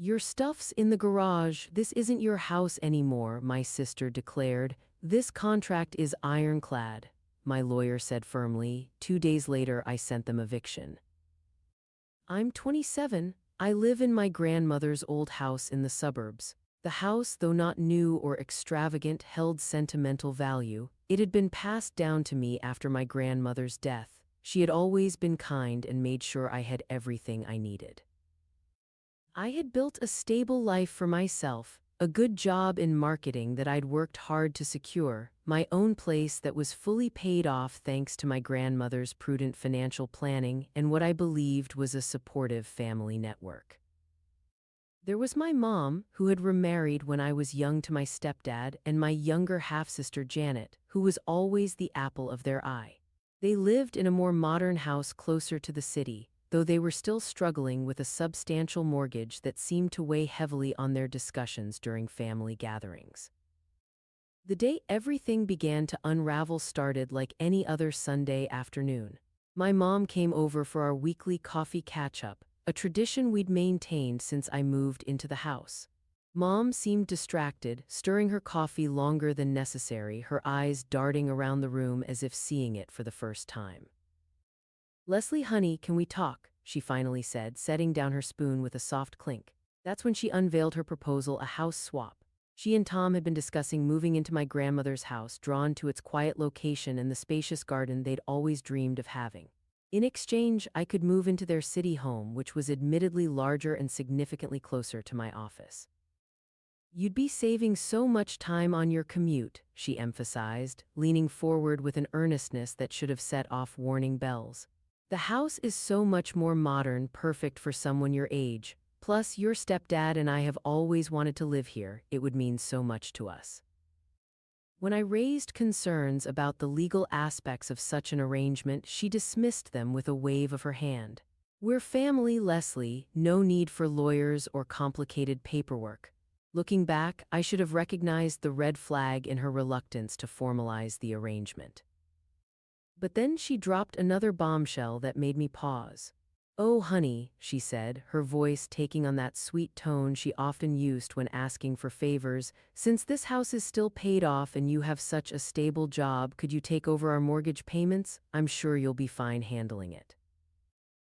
Your stuff's in the garage. This isn't your house anymore, my sister declared. This contract is ironclad, my lawyer said firmly. 2 days later, I sent them eviction. I'm 27. I live in my grandmother's old house in the suburbs. The house, though not new or extravagant, held sentimental value. It had been passed down to me after my grandmother's death. She had always been kind and made sure I had everything I needed. I had built a stable life for myself, a good job in marketing that I'd worked hard to secure, my own place that was fully paid off thanks to my grandmother's prudent financial planning and what I believed was a supportive family network. There was my mom, who had remarried when I was young to my stepdad, and my younger half-sister Janet, who was always the apple of their eye. They lived in a more modern house closer to the city, though they were still struggling with a substantial mortgage that seemed to weigh heavily on their discussions during family gatherings. The day everything began to unravel started like any other Sunday afternoon. My mom came over for our weekly coffee catch-up, a tradition we'd maintained since I moved into the house. Mom seemed distracted, stirring her coffee longer than necessary, her eyes darting around the room as if seeing it for the first time. "Leslie, honey, can we talk?" she finally said, setting down her spoon with a soft clink. That's when she unveiled her proposal, a house swap. She and Tom had been discussing moving into my grandmother's house, drawn to its quiet location and the spacious garden they'd always dreamed of having. In exchange, I could move into their city home, which was admittedly larger and significantly closer to my office. "You'd be saving so much time on your commute," she emphasized, leaning forward with an earnestness that should have set off warning bells. "The house is so much more modern, perfect for someone your age. Plus, your stepdad and I have always wanted to live here. It would mean so much to us." When I raised concerns about the legal aspects of such an arrangement, she dismissed them with a wave of her hand. "We're family, Leslie. No need for lawyers or complicated paperwork." Looking back, I should have recognized the red flag in her reluctance to formalize the arrangement. But then she dropped another bombshell that made me pause. "Oh, honey," she said, her voice taking on that sweet tone she often used when asking for favors, "since this house is still paid off and you have such a stable job, could you take over our mortgage payments? I'm sure you'll be fine handling it."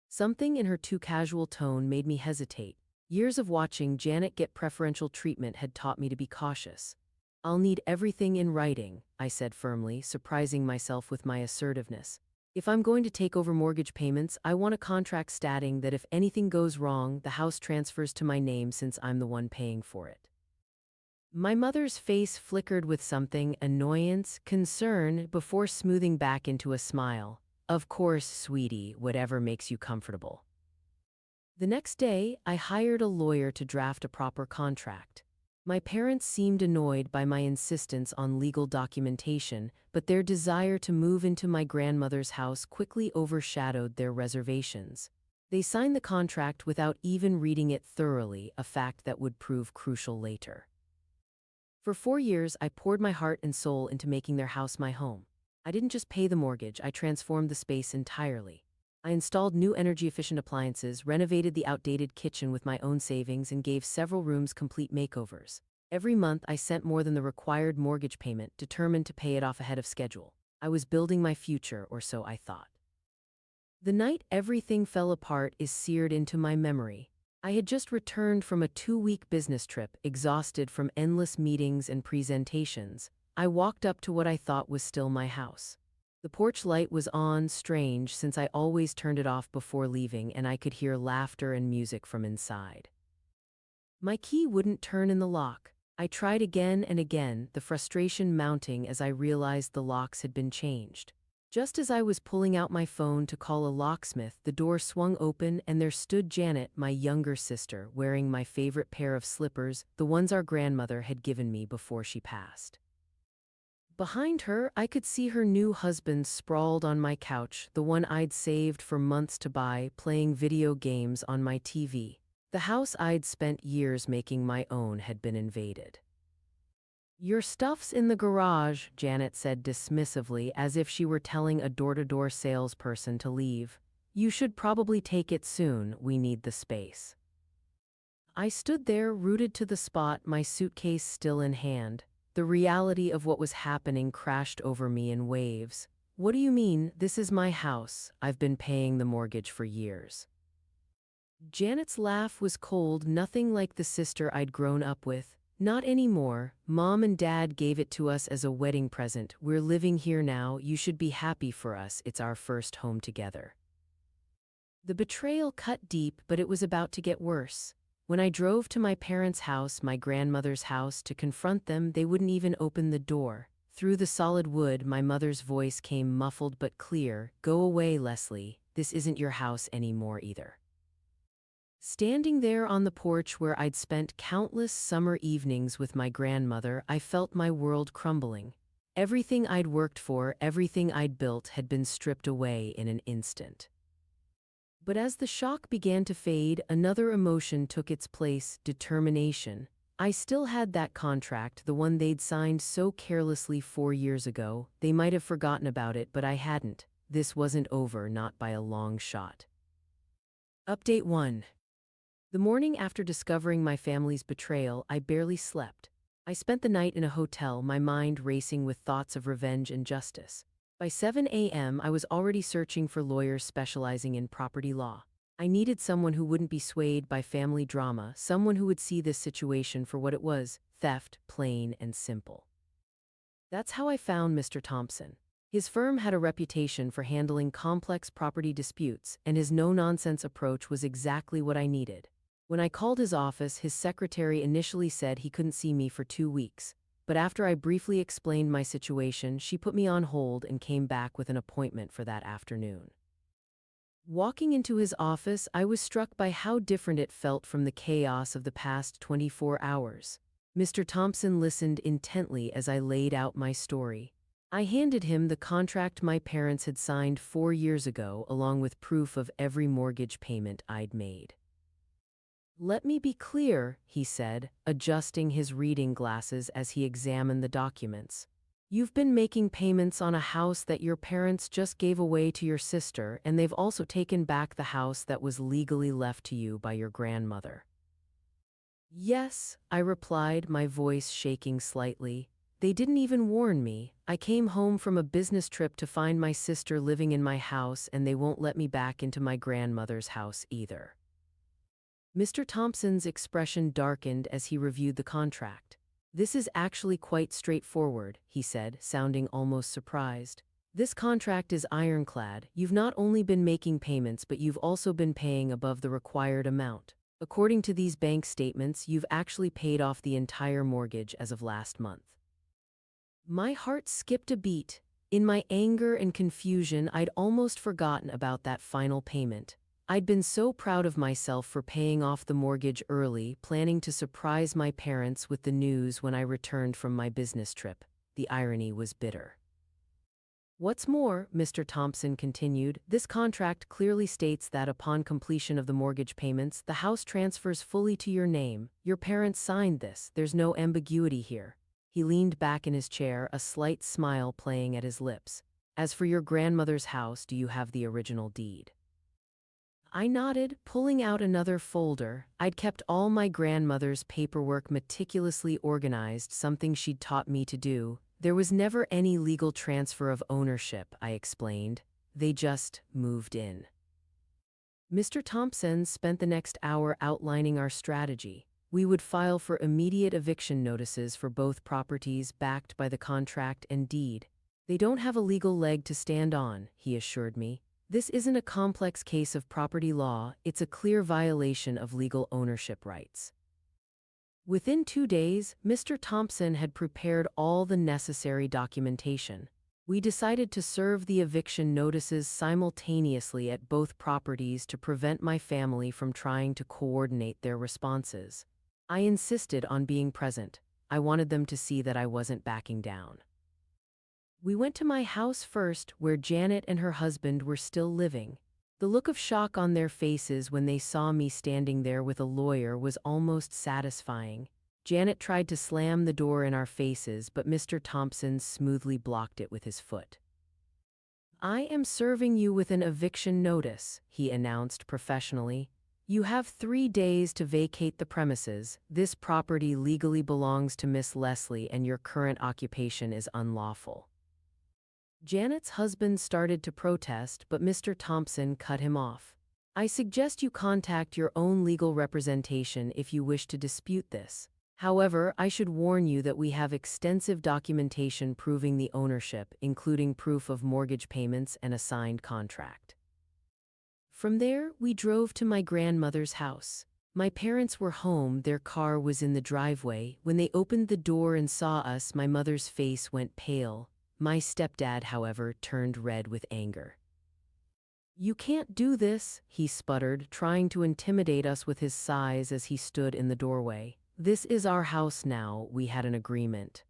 Something in her too casual tone made me hesitate. Years of watching Janet get preferential treatment had taught me to be cautious. "I'll need everything in writing," I said firmly, surprising myself with my assertiveness. "If I'm going to take over mortgage payments, I want a contract stating that if anything goes wrong, the house transfers to my name since I'm the one paying for it." My mother's face flickered with something, annoyance, concern, before smoothing back into a smile. "Of course, sweetie, whatever makes you comfortable." The next day, I hired a lawyer to draft a proper contract. My parents seemed annoyed by my insistence on legal documentation, but their desire to move into my grandmother's house quickly overshadowed their reservations. They signed the contract without even reading it thoroughly, a fact that would prove crucial later. For 4 years, I poured my heart and soul into making their house my home. I didn't just pay the mortgage, I transformed the space entirely. I installed new energy-efficient appliances, renovated the outdated kitchen with my own savings, and gave several rooms complete makeovers. Every month, I sent more than the required mortgage payment, determined to pay it off ahead of schedule. I was building my future, or so I thought. The night everything fell apart is seared into my memory. I had just returned from a 2-week business trip, exhausted from endless meetings and presentations. I walked up to what I thought was still my house. The porch light was on, strange since I always turned it off before leaving, and I could hear laughter and music from inside. My key wouldn't turn in the lock. I tried again and again, the frustration mounting as I realized the locks had been changed. Just as I was pulling out my phone to call a locksmith, the door swung open and there stood Janet, my younger sister, wearing my favorite pair of slippers, the ones our grandmother had given me before she passed. Behind her, I could see her new husband sprawled on my couch, the one I'd saved for months to buy, playing video games on my TV. The house I'd spent years making my own had been invaded. "Your stuff's in the garage," Janet said dismissively, as if she were telling a door-to-door salesperson to leave. "You should probably take it soon, we need the space." I stood there, rooted to the spot, my suitcase still in hand. The reality of what was happening crashed over me in waves. What do you mean? This is my house. I've been paying the mortgage for years. Janet's laugh was cold, nothing like the sister I'd grown up with. Not anymore. Mom and Dad gave it to us as a wedding present. We're living here now. You should be happy for us. It's our first home together. The betrayal cut deep, but it was about to get worse. When I drove to my parents' house, my grandmother's house, to confront them, they wouldn't even open the door. Through the solid wood, my mother's voice came muffled but clear. "Go away, Leslie. This isn't your house anymore either." Standing there on the porch where I'd spent countless summer evenings with my grandmother, I felt my world crumbling. Everything I'd worked for, everything I'd built, had been stripped away in an instant. But as the shock began to fade, another emotion took its place: determination. I still had that contract, the one they'd signed so carelessly 4 years ago. They might have forgotten about it, but I hadn't. This wasn't over, not by a long shot. Update 1. The morning after discovering my family's betrayal, I barely slept. I spent the night in a hotel, my mind racing with thoughts of revenge and justice. By 7 a.m., I was already searching for lawyers specializing in property law. I needed someone who wouldn't be swayed by family drama, someone who would see this situation for what it was: theft, plain and simple. That's how I found Mr. Thompson. His firm had a reputation for handling complex property disputes, and his no-nonsense approach was exactly what I needed. When I called his office, his secretary initially said he couldn't see me for 2 weeks. But after I briefly explained my situation, she put me on hold and came back with an appointment for that afternoon. Walking into his office, I was struck by how different it felt from the chaos of the past 24 hours. Mr. Thompson listened intently as I laid out my story. I handed him the contract my parents had signed 4 years ago, along with proof of every mortgage payment I'd made. "Let me be clear," he said, adjusting his reading glasses as he examined the documents. "You've been making payments on a house that your parents just gave away to your sister, and they've also taken back the house that was legally left to you by your grandmother." "Yes," I replied, my voice shaking slightly. "They didn't even warn me. I came home from a business trip to find my sister living in my house, and they won't let me back into my grandmother's house either." Mr. Thompson's expression darkened as he reviewed the contract. "This is actually quite straightforward," he said, sounding almost surprised. "This contract is ironclad. You've not only been making payments, but you've also been paying above the required amount. According to these bank statements, you've actually paid off the entire mortgage as of last month." My heart skipped a beat. In my anger and confusion, I'd almost forgotten about that final payment. I'd been so proud of myself for paying off the mortgage early, planning to surprise my parents with the news when I returned from my business trip. The irony was bitter. "What's more," Mr. Thompson continued, "this contract clearly states that upon completion of the mortgage payments, the house transfers fully to your name. Your parents signed this. There's no ambiguity here." He leaned back in his chair, a slight smile playing at his lips. "As for your grandmother's house, do you have the original deed?" I nodded, pulling out another folder. I'd kept all my grandmother's paperwork meticulously organized, something she'd taught me to do. "There was never any legal transfer of ownership," I explained. "They just moved in." Mr. Thompson spent the next hour outlining our strategy. We would file for immediate eviction notices for both properties, backed by the contract and deed. "They don't have a legal leg to stand on," he assured me. "This isn't a complex case of property law, it's a clear violation of legal ownership rights." Within 2 days, Mr. Thompson had prepared all the necessary documentation. We decided to serve the eviction notices simultaneously at both properties to prevent my family from trying to coordinate their responses. I insisted on being present. I wanted them to see that I wasn't backing down. We went to my house first, where Janet and her husband were still living. The look of shock on their faces when they saw me standing there with a lawyer was almost satisfying. Janet tried to slam the door in our faces, but Mr. Thompson smoothly blocked it with his foot. "I am serving you with an eviction notice," he announced professionally. You have 3 days to vacate the premises. This property legally belongs to Miss Leslie and your current occupation is unlawful. Janet's husband started to protest, but Mr. Thompson cut him off. I suggest you contact your own legal representation if you wish to dispute this. However, I should warn you that we have extensive documentation proving the ownership, including proof of mortgage payments and a signed contract. From there, we drove to my grandmother's house. My parents were home, their car was in the driveway. When they opened the door and saw us, my mother's face went pale. My stepdad, however, turned red with anger. "You can't do this," he sputtered, trying to intimidate us with his size as he stood in the doorway. "This is our house now, we had an agreement."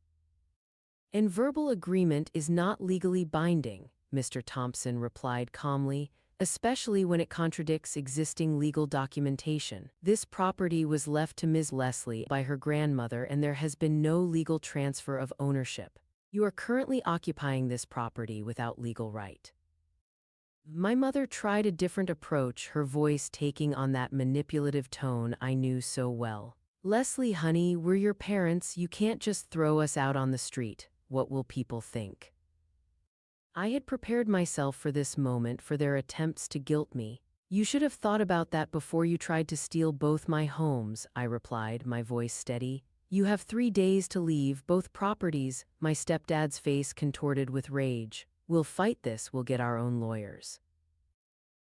"And verbal agreement is not legally binding," Mr. Thompson replied calmly, "especially when it contradicts existing legal documentation. This property was left to Ms. Leslie by her grandmother and there has been no legal transfer of ownership. You are currently occupying this property without legal right." My mother tried a different approach, her voice taking on that manipulative tone I knew so well. "Leslie, honey, we're your parents. You can't just throw us out on the street. What will people think?" I had prepared myself for this moment, for their attempts to guilt me. "You should have thought about that before you tried to steal both my homes," I replied, my voice steady. "You have 3 days to leave both properties." My stepdad's face contorted with rage. "We'll fight this, we'll get our own lawyers."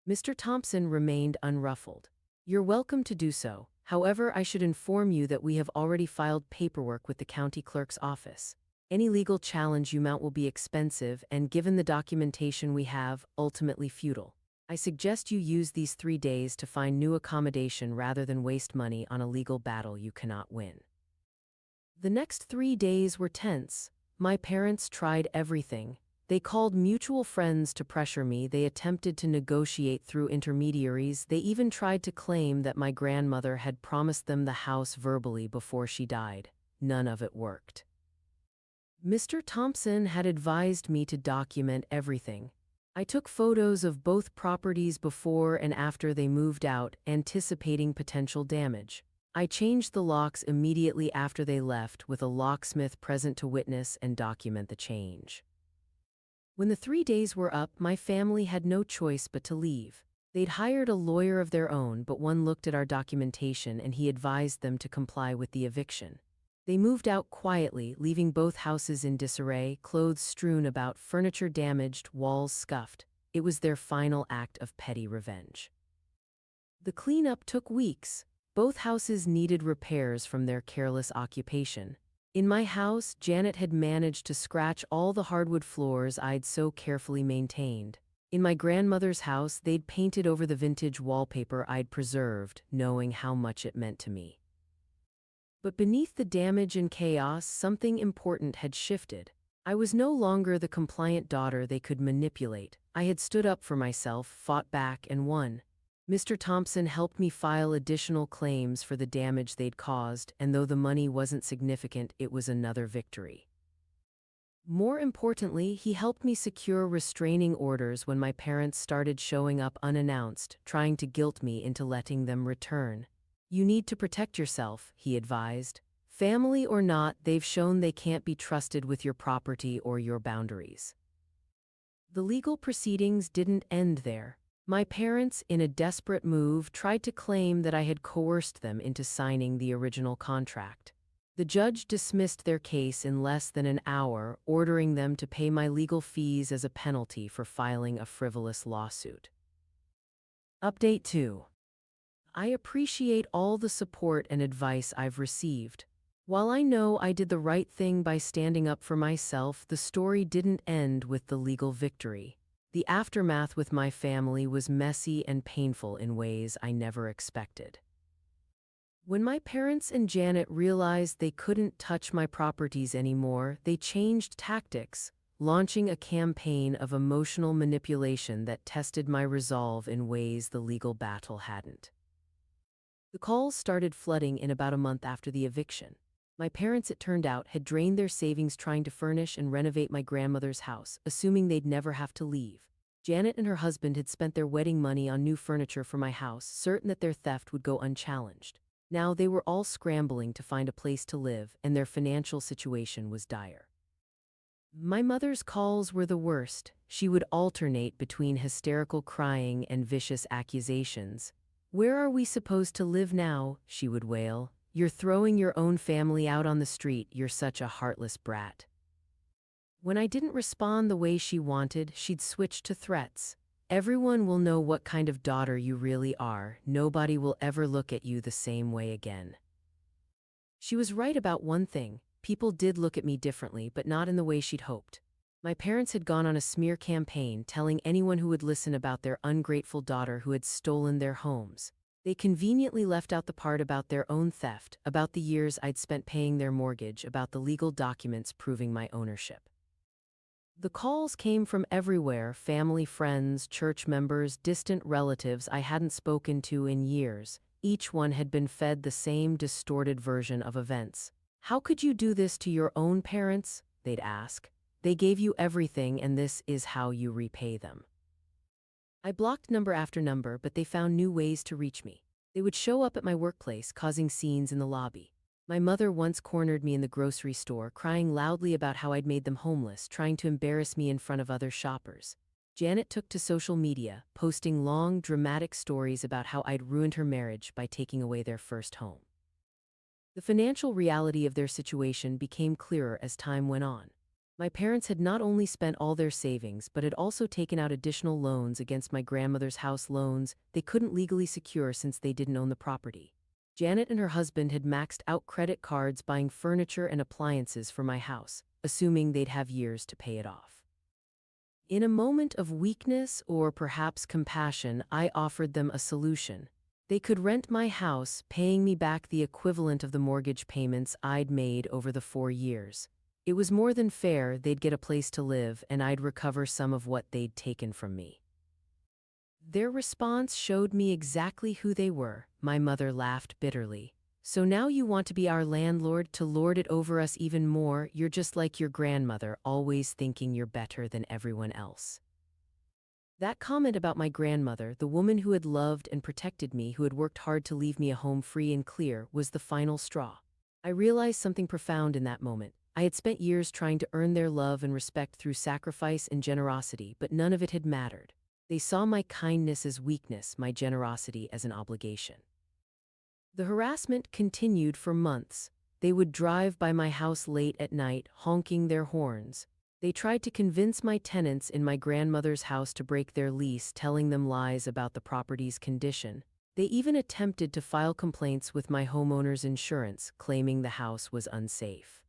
Mr. Thompson remained unruffled. "You're welcome to do so. However, I should inform you that we have already filed paperwork with the county clerk's office. Any legal challenge you mount will be expensive and, given the documentation we have, ultimately futile. I suggest you use these 3 days to find new accommodation rather than waste money on a legal battle you cannot win." The next 3 days were tense. My parents tried everything. They called mutual friends to pressure me, they attempted to negotiate through intermediaries, they even tried to claim that my grandmother had promised them the house verbally before she died. None of it worked. Mr. Thompson had advised me to document everything. I took photos of both properties before and after they moved out, anticipating potential damage. I changed the locks immediately after they left, with a locksmith present to witness and document the change. When the 3 days were up, my family had no choice but to leave. They'd hired a lawyer of their own, but one looked at our documentation and he advised them to comply with the eviction. They moved out quietly, leaving both houses in disarray, clothes strewn about, furniture damaged, walls scuffed. It was their final act of petty revenge. The cleanup took weeks. Both houses needed repairs from their careless occupation. In my house, Janet had managed to scratch all the hardwood floors I'd so carefully maintained. In my grandmother's house, they'd painted over the vintage wallpaper I'd preserved, knowing how much it meant to me. But beneath the damage and chaos, something important had shifted. I was no longer the compliant daughter they could manipulate. I had stood up for myself, fought back, and won. Mr. Thompson helped me file additional claims for the damage they'd caused, and though the money wasn't significant, it was another victory. More importantly, he helped me secure restraining orders when my parents started showing up unannounced, trying to guilt me into letting them return. "You need to protect yourself," he advised. "Family or not, they've shown they can't be trusted with your property or your boundaries." The legal proceedings didn't end there. My parents, in a desperate move, tried to claim that I had coerced them into signing the original contract. The judge dismissed their case in less than an hour, ordering them to pay my legal fees as a penalty for filing a frivolous lawsuit. Update 2. I appreciate all the support and advice I've received. While I know I did the right thing by standing up for myself, the story didn't end with the legal victory. The aftermath with my family was messy and painful in ways I never expected. When my parents and Janet realized they couldn't touch my properties anymore, they changed tactics, launching a campaign of emotional manipulation that tested my resolve in ways the legal battle hadn't. The calls started flooding in about a month after the eviction. My parents, it turned out, had drained their savings trying to furnish and renovate my grandmother's house, assuming they'd never have to leave. Janet and her husband had spent their wedding money on new furniture for my house, certain that their theft would go unchallenged. Now they were all scrambling to find a place to live, and their financial situation was dire. My mother's calls were the worst. She would alternate between hysterical crying and vicious accusations. "Where are we supposed to live now?" she would wail. "You're throwing your own family out on the street. You're such a heartless brat." When I didn't respond the way she wanted, she'd switch to threats. "Everyone will know what kind of daughter you really are. Nobody will ever look at you the same way again." She was right about one thing. People did look at me differently, but not in the way she'd hoped. My parents had gone on a smear campaign telling anyone who would listen about their ungrateful daughter who had stolen their homes. They conveniently left out the part about their own theft, about the years I'd spent paying their mortgage, about the legal documents proving my ownership. The calls came from everywhere: family, friends, church members, distant relatives I hadn't spoken to in years. Each one had been fed the same distorted version of events. "How could you do this to your own parents?" they'd ask. "They gave you everything, and this is how you repay them." I blocked number after number, but they found new ways to reach me. They would show up at my workplace, causing scenes in the lobby. My mother once cornered me in the grocery store, crying loudly about how I'd made them homeless, trying to embarrass me in front of other shoppers. Janet took to social media, posting long, dramatic stories about how I'd ruined her marriage by taking away their first home. The financial reality of their situation became clearer as time went on. My parents had not only spent all their savings, but had also taken out additional loans against my grandmother's house, loans they couldn't legally secure since they didn't own the property. Janet and her husband had maxed out credit cards buying furniture and appliances for my house, assuming they'd have years to pay it off. In a moment of weakness, or perhaps compassion, I offered them a solution. They could rent my house, paying me back the equivalent of the mortgage payments I'd made over the 4 years. It was more than fair. They'd get a place to live, and I'd recover some of what they'd taken from me. Their response showed me exactly who they were. My mother laughed bitterly. "So now you want to be our landlord, to lord it over us even more? You're just like your grandmother, always thinking you're better than everyone else." That comment about my grandmother, the woman who had loved and protected me, who had worked hard to leave me a home free and clear, was the final straw. I realized something profound in that moment. I had spent years trying to earn their love and respect through sacrifice and generosity, but none of it had mattered. They saw my kindness as weakness, my generosity as an obligation. The harassment continued for months. They would drive by my house late at night, honking their horns. They tried to convince my tenants in my grandmother's house to break their lease, telling them lies about the property's condition. They even attempted to file complaints with my homeowner's insurance, claiming the house was unsafe.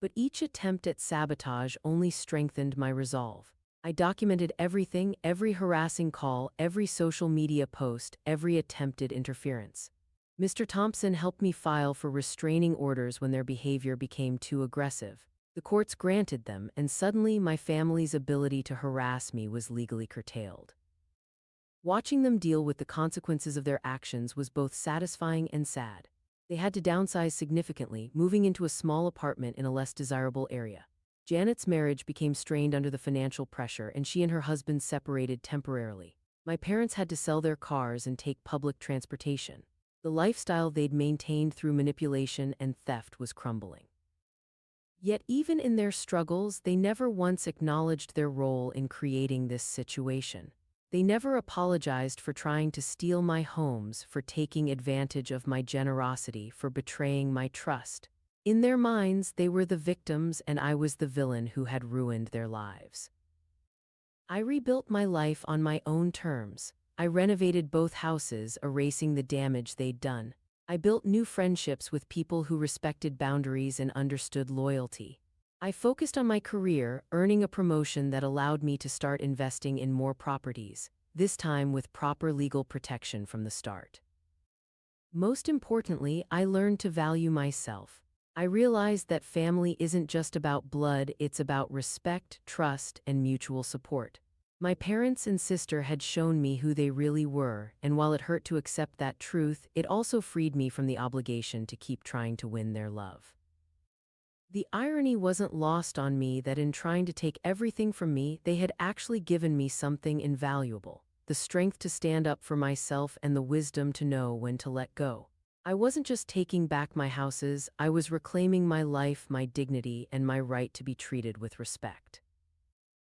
But each attempt at sabotage only strengthened my resolve. I documented everything: every harassing call, every social media post, every attempted interference. Mr. Thompson helped me file for restraining orders when their behavior became too aggressive. The courts granted them, and suddenly my family's ability to harass me was legally curtailed. Watching them deal with the consequences of their actions was both satisfying and sad. They had to downsize significantly, moving into a small apartment in a less desirable area. Janet's marriage became strained under the financial pressure, and she and her husband separated temporarily. My parents had to sell their cars and take public transportation. The lifestyle they'd maintained through manipulation and theft was crumbling. Yet even in their struggles, they never once acknowledged their role in creating this situation. They never apologized for trying to steal my homes, for taking advantage of my generosity, for betraying my trust. In their minds, they were the victims, and I was the villain who had ruined their lives. I rebuilt my life on my own terms. I renovated both houses, erasing the damage they'd done. I built new friendships with people who respected boundaries and understood loyalty. I focused on my career, earning a promotion that allowed me to start investing in more properties, this time with proper legal protection from the start. Most importantly, I learned to value myself. I realized that family isn't just about blood, it's about respect, trust, and mutual support. My parents and sister had shown me who they really were, and while it hurt to accept that truth, it also freed me from the obligation to keep trying to win their love. The irony wasn't lost on me that in trying to take everything from me, they had actually given me something invaluable: the strength to stand up for myself and the wisdom to know when to let go. I wasn't just taking back my houses, I was reclaiming my life, my dignity, and my right to be treated with respect.